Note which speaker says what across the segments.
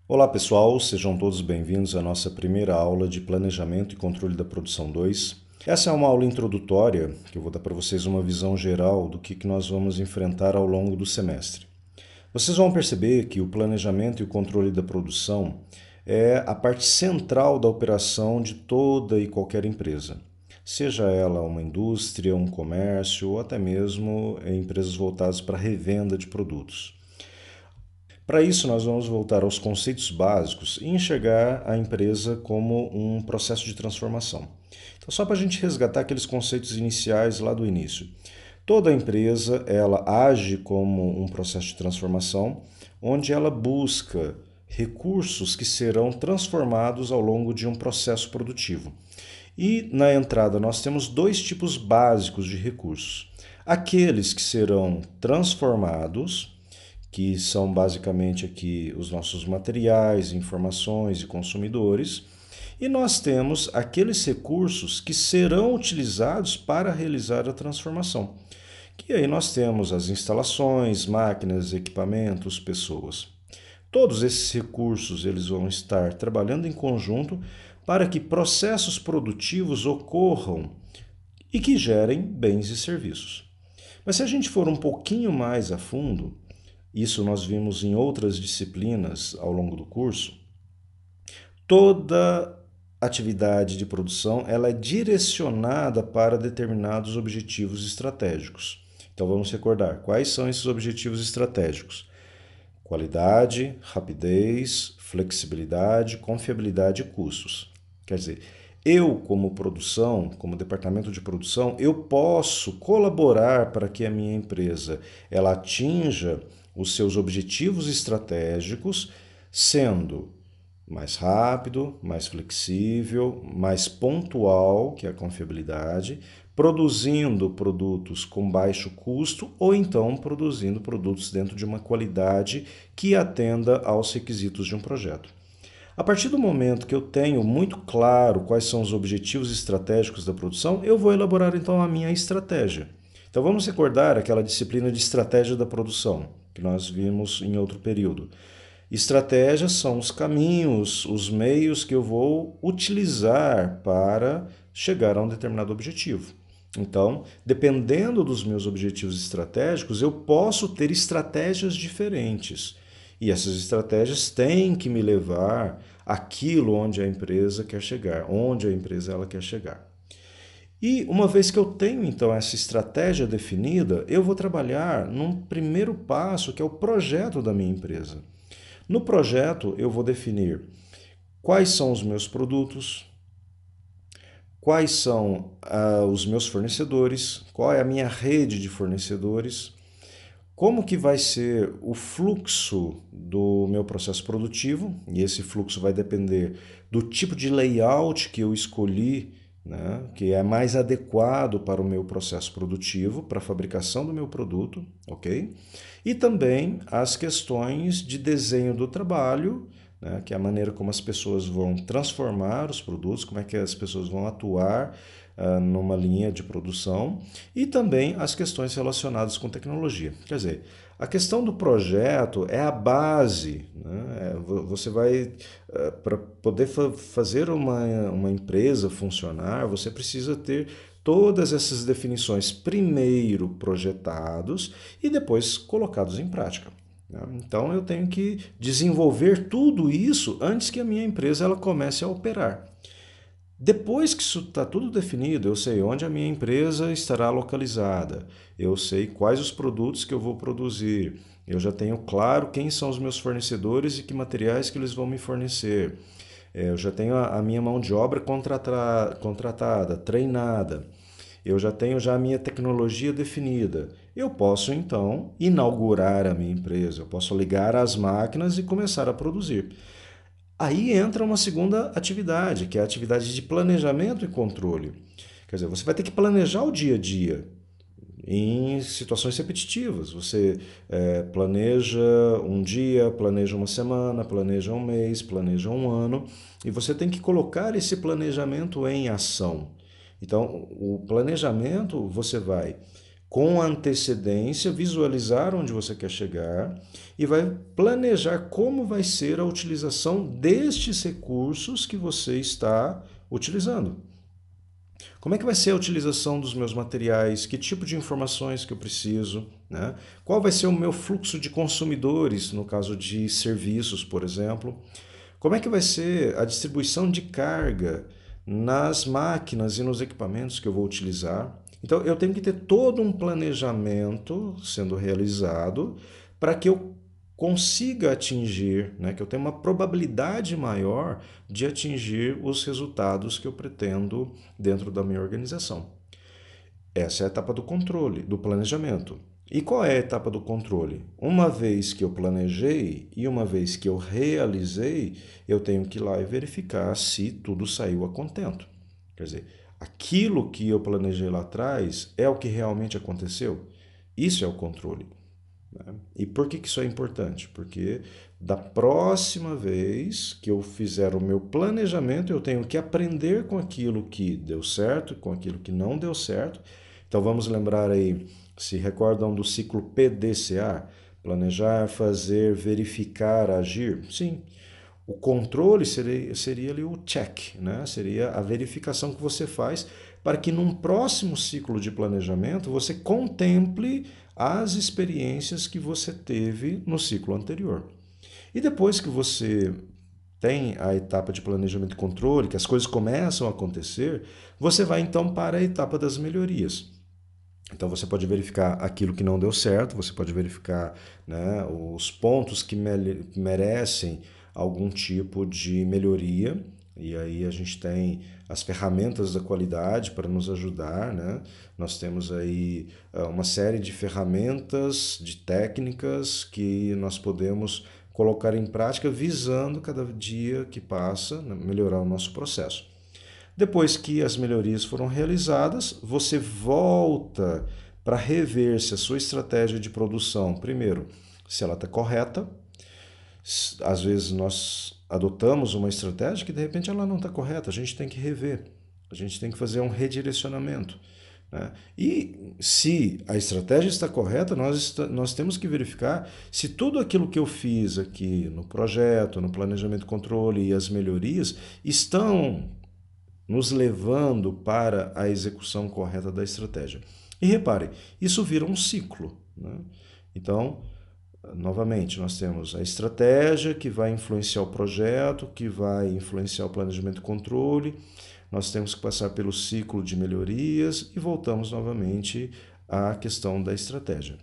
Speaker 1: Olá pessoal, sejam todos bem-vindos à nossa primeira aula de Planejamento e Controle da Produção 2. Essa é uma aula introdutória que eu vou dar para vocês uma visão geral do que nós vamos enfrentar ao longo do semestre. Vocês vão perceber que o planejamento e o controle da produção é a parte central da operação de toda e qualquer empresa, seja ela uma indústria, um comércio ou até mesmo empresas voltadas para a revenda de produtos. Para isso, nós vamos voltar aos conceitos básicos e enxergar a empresa como um processo de transformação. Então, só para a gente resgatar aqueles conceitos iniciais lá do início. Toda empresa, ela age como um processo de transformação, onde ela busca recursos que serão transformados ao longo de um processo produtivo. E na entrada nós temos dois tipos básicos de recursos. Aqueles que serão transformados, que são basicamente aqui os nossos materiais, informações e consumidores, e nós temos aqueles recursos que serão utilizados para realizar a transformação. Que aí nós temos as instalações, máquinas, equipamentos, pessoas. Todos esses recursos eles vão estar trabalhando em conjunto para que processos produtivos ocorram e que gerem bens e serviços. Mas se a gente for um pouquinho mais a fundo, isso nós vimos em outras disciplinas ao longo do curso, toda atividade de produção ela é direcionada para determinados objetivos estratégicos. Então vamos recordar quais são esses objetivos estratégicos: qualidade, rapidez, flexibilidade, confiabilidade e custos. Quer dizer, eu como produção, como departamento de produção, eu posso colaborar para que a minha empresa ela atinja os seus objetivos estratégicos, sendo mais rápido, mais flexível, mais pontual, que é a confiabilidade, produzindo produtos com baixo custo ou então produzindo produtos dentro de uma qualidade que atenda aos requisitos de um projeto. A partir do momento que eu tenho muito claro quais são os objetivos estratégicos da produção, eu vou elaborar então a minha estratégia. Então vamos recordar aquela disciplina de estratégia da produção que nós vimos em outro período. Estratégias são os caminhos, os meios que eu vou utilizar para chegar a um determinado objetivo. Então, dependendo dos meus objetivos estratégicos, eu posso ter estratégias diferentes. E essas estratégias têm que me levar àquilo onde a empresa quer chegar, onde a empresa ela quer chegar. E uma vez que eu tenho então essa estratégia definida, eu vou trabalhar num primeiro passo, que é o projeto da minha empresa. No projeto, eu vou definir quais são os meus produtos, quais são os meus fornecedores, qual é a minha rede de fornecedores, como que vai ser o fluxo do meu processo produtivo, e esse fluxo vai depender do tipo de layout que eu escolhi, né, que é mais adequado para o meu processo produtivo, para a fabricação do meu produto, ok? E também as questões de desenho do trabalho, né, que é a maneira como as pessoas vão transformar os produtos, como é que as pessoas vão atuar numa linha de produção, e também as questões relacionadas com tecnologia. Quer dizer, a questão do projeto é a base, né? Você vai, para poder fazer uma empresa funcionar, você precisa ter todas essas definições primeiro projetados e depois colocados em prática. Então eu tenho que desenvolver tudo isso antes que a minha empresa ela comece a operar. Depois que isso está tudo definido, eu sei onde a minha empresa estará localizada, eu sei quais os produtos que eu vou produzir, eu já tenho claro quem são os meus fornecedores e que materiais que eles vão me fornecer. Eu já tenho a minha mão de obra contratada, treinada. Eu já tenho já a minha tecnologia definida. Eu posso então inaugurar a minha empresa, eu posso ligar as máquinas e começar a produzir. Aí entra uma segunda atividade, que é a atividade de planejamento e controle. Quer dizer, você vai ter que planejar o dia a dia em situações repetitivas. Você planeja um dia, planeja uma semana, planeja um mês, planeja um ano, e você tem que colocar esse planejamento em ação. Então, o planejamento você vai com antecedência, visualizar onde você quer chegar e vai planejar como vai ser a utilização destes recursos que você está utilizando. Como é que vai ser a utilização dos meus materiais? Que tipo de informações que eu preciso? Né? Qual vai ser o meu fluxo de consumidores, no caso de serviços, por exemplo? Como é que vai ser a distribuição de carga nas máquinas e nos equipamentos que eu vou utilizar? Então, eu tenho que ter todo um planejamento sendo realizado para que eu consiga atingir, né, que eu tenha uma probabilidade maior de atingir os resultados que eu pretendo dentro da minha organização. Essa é a etapa do controle, do planejamento. E qual é a etapa do controle? Uma vez que eu planejei e uma vez que eu realizei, eu tenho que ir lá e verificar se tudo saiu a contento. Quer dizer, aquilo que eu planejei lá atrás é o que realmente aconteceu? Isso é o controle. Né? E por que isso é importante? Porque da próxima vez que eu fizer o meu planejamento, eu tenho que aprender com aquilo que deu certo, com aquilo que não deu certo. Então vamos lembrar aí, se recordam do ciclo PDCA? Planejar, fazer, verificar, agir? Sim. O controle seria ali o check, né? Seria a verificação que você faz para que num próximo ciclo de planejamento você contemple as experiências que você teve no ciclo anterior. E depois que você tem a etapa de planejamento e controle, que as coisas começam a acontecer, você vai então para a etapa das melhorias. Então você pode verificar aquilo que não deu certo, você pode verificar, né, os pontos que merecem algum tipo de melhoria. E aí a gente tem as ferramentas da qualidade para nos ajudar, né? Nós temos aí uma série de ferramentas, de técnicas que nós podemos colocar em prática visando cada dia que passa, né, melhorar o nosso processo. Depois que as melhorias foram realizadas, você volta para rever se a sua estratégia de produção, primeiro, se ela está correta. Às vezes nós adotamos uma estratégia que de repente ela não está correta, a gente tem que rever, a gente tem que fazer um redirecionamento. Né? E se a estratégia está correta, nós temos que verificar se tudo aquilo que eu fiz aqui no projeto, no planejamento e controle e as melhorias estão nos levando para a execução correta da estratégia. E repare, isso vira um ciclo. Né? Então, novamente, nós temos a estratégia que vai influenciar o projeto, que vai influenciar o planejamento e controle. Nós temos que passar pelo ciclo de melhorias e voltamos novamente à questão da estratégia.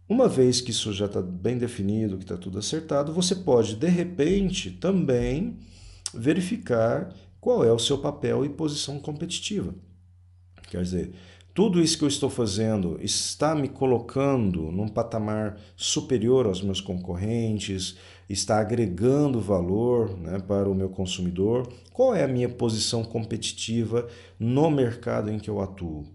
Speaker 1: Uma vez que isso já está bem definido, que está tudo acertado, você pode, de repente, também verificar qual é o seu papel e posição competitiva. Quer dizer, tudo isso que eu estou fazendo está me colocando num patamar superior aos meus concorrentes, está agregando valor, né, para o meu consumidor. Qual é a minha posição competitiva no mercado em que eu atuo?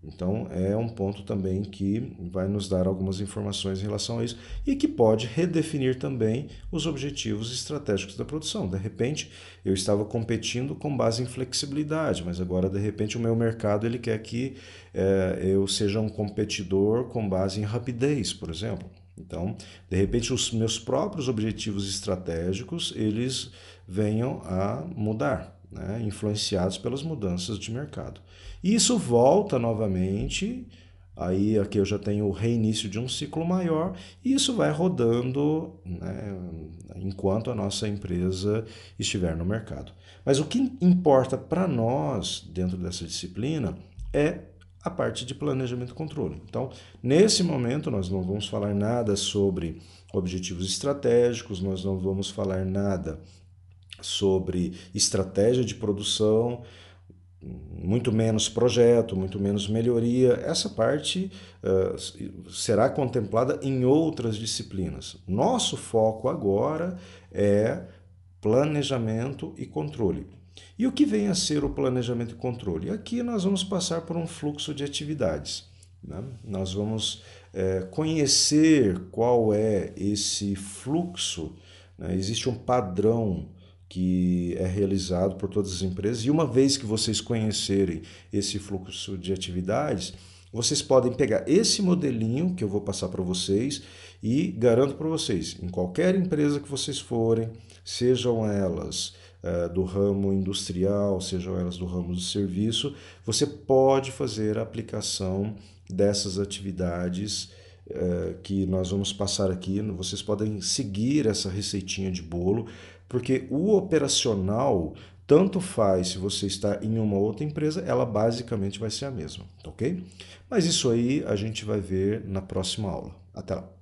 Speaker 1: Então, é um ponto também que vai nos dar algumas informações em relação a isso e que pode redefinir também os objetivos estratégicos da produção. De repente, eu estava competindo com base em flexibilidade, mas agora, de repente, o meu mercado ele quer que eu seja um competidor com base em rapidez, por exemplo. Então, de repente, os meus próprios objetivos estratégicos eles venham a mudar, né, influenciados pelas mudanças de mercado. E isso volta novamente, aí aqui eu já tenho o reinício de um ciclo maior, e isso vai rodando, né, enquanto a nossa empresa estiver no mercado. Mas o que importa para nós, dentro dessa disciplina, é a parte de planejamento e controle. Então, nesse momento, nós não vamos falar nada sobre objetivos estratégicos, nós não vamos falar nada sobre estratégia de produção, muito menos projeto, muito menos melhoria. Essa parte será contemplada em outras disciplinas. Nosso foco agora é planejamento e controle. E o que vem a ser o planejamento e controle? Aqui nós vamos passar por um fluxo de atividades. Né? Nós vamos conhecer qual é esse fluxo. Né? Existe um padrão que é realizado por todas as empresas, e uma vez que vocês conhecerem esse fluxo de atividades, vocês podem pegar esse modelinho que eu vou passar para vocês e garanto para vocês, em qualquer empresa que vocês forem, sejam elas do ramo industrial, sejam elas do ramo de serviço, você pode fazer a aplicação dessas atividades que nós vamos passar aqui. Vocês podem seguir essa receitinha de bolo, porque o operacional tanto faz se você está em uma outra empresa, ela basicamente vai ser a mesma, ok? Mas isso aí a gente vai ver na próxima aula. Até lá!